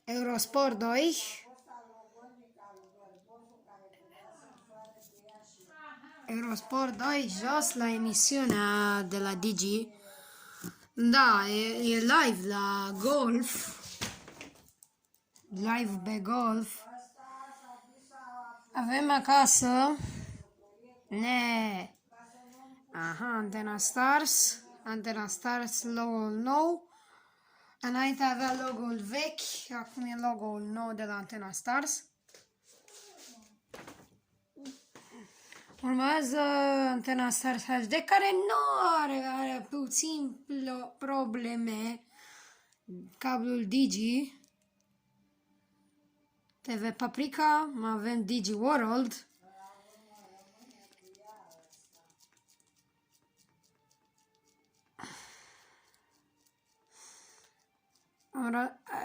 Eurosport 2. Eurosport 2, jos la emisiunea de la Digi. Da, e live la golf. Live pe golf. Avem acasă. Aha, Antena Stars. Antena Stars, logo-ul nou. Înainte avea logo-ul vechi, acum e logo-ul nou de la Antena Stars. Urmează Antena Stars HD, care nu are puțin probleme. Cablul Digi. TV Paprika, mai avem Digi World.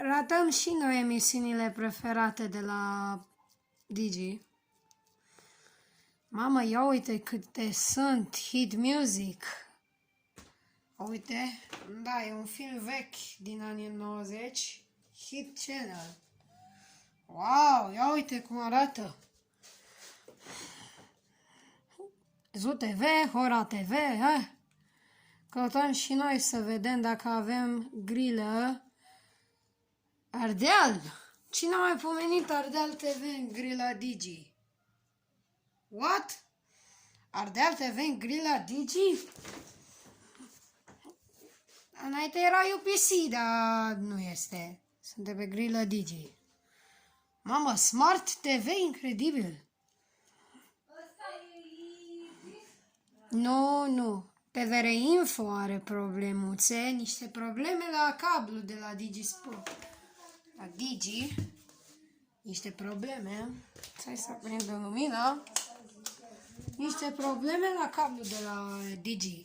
Ratăm și noi emisiunile preferate de la Digi. Mamă, ia uite câte sunt, Hit Music. Uite, da, e un film vechi din anii 90, Hit Channel. Wow, ia uite cum arată. ZUTV, Hora TV, Căutăm și noi să vedem dacă avem grilă. Ardeal! Cine a mai pomenit Ardeal TV în grila Digi? What? Ardeal TV în grila Digi? Înainte era UPC, dar nu este. Suntem pe grila Digi. Mamă, Smart TV, incredibil! Nu. TVR Info are problemuțe, niște probleme la cablu de la Digi Sport. La Digi, niște probleme. Hai să prindem lumina. Niște probleme la cablu de la Digi.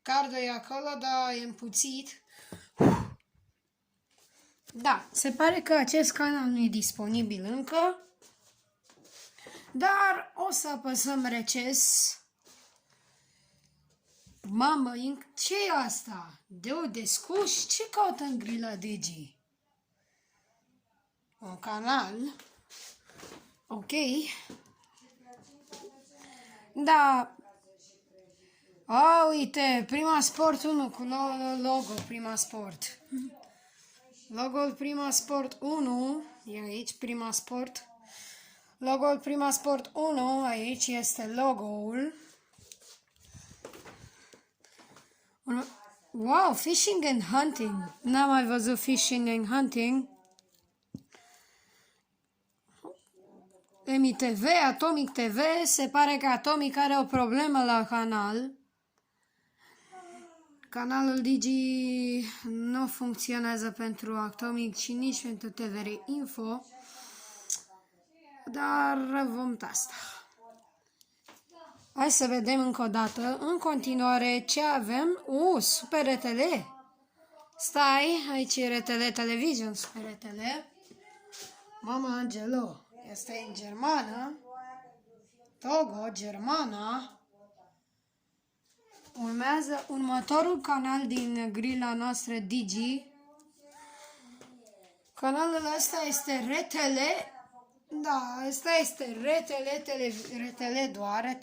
Cardul e acolo, dar e împuțit. Da, se pare că acest canal nu e disponibil încă. Dar o să apăsăm reces. Mamă, ce e asta? De descuși? Ce caută în grila Digi? Un canal. Ok. Da. Uite, Prima Sport 1 cu logo Prima Sport. Logo-ul Prima Sport 1 e aici, Prima Sport. Logo-ul Prima Sport 1, aici este logo-ul. Wow, Fishing and Hunting. N-am mai văzut Fishing and Hunting. Emi TV, Atomic TV. Se pare că Atomic are o problemă la canal. Canalul Digi nu funcționează pentru Atomic și nici pentru TVR Info. Dar vom testa. Hai să vedem încă o dată, în continuare, ce avem. Super RTL. Stai, aici e RTL Television, Super RTL. Mama Angelo, este în germană. Togo, germana. Urmează următorul canal din grila noastră Digi. Canalul ăsta este RTL. Da, asta este RTL doar,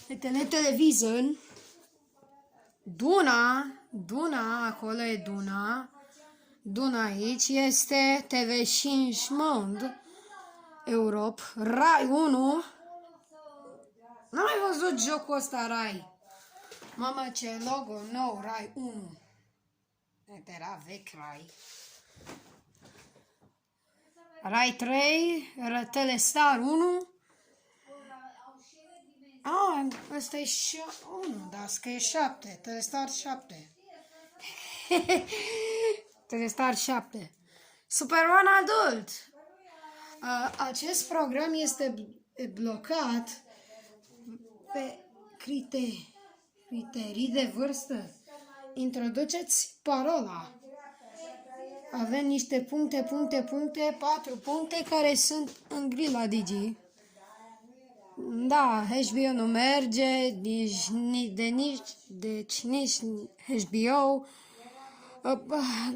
RTL Television. Duna, acolo e Duna aici este TV5 Monde, Europe, Rai 1. N-am mai văzut jocul ăsta, Rai. Mamă, ce logo nou, Rai 1. Era vechi Rai. Rai 3, Telestar 1. Ăsta e 1, dar că e 7, Telestar 7. Telestar 7. Super One Adult. Acest program este blocat pe criterii. Criterii de vârstă. Introduceți parola. Avem niște puncte, 4 puncte care sunt în gri la Digi. Da, HBO nu merge, deci nici HBO.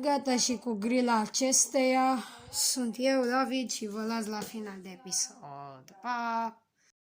Gata și cu grila acesteia. Sunt eu, David, și vă las la final de episod. Pa!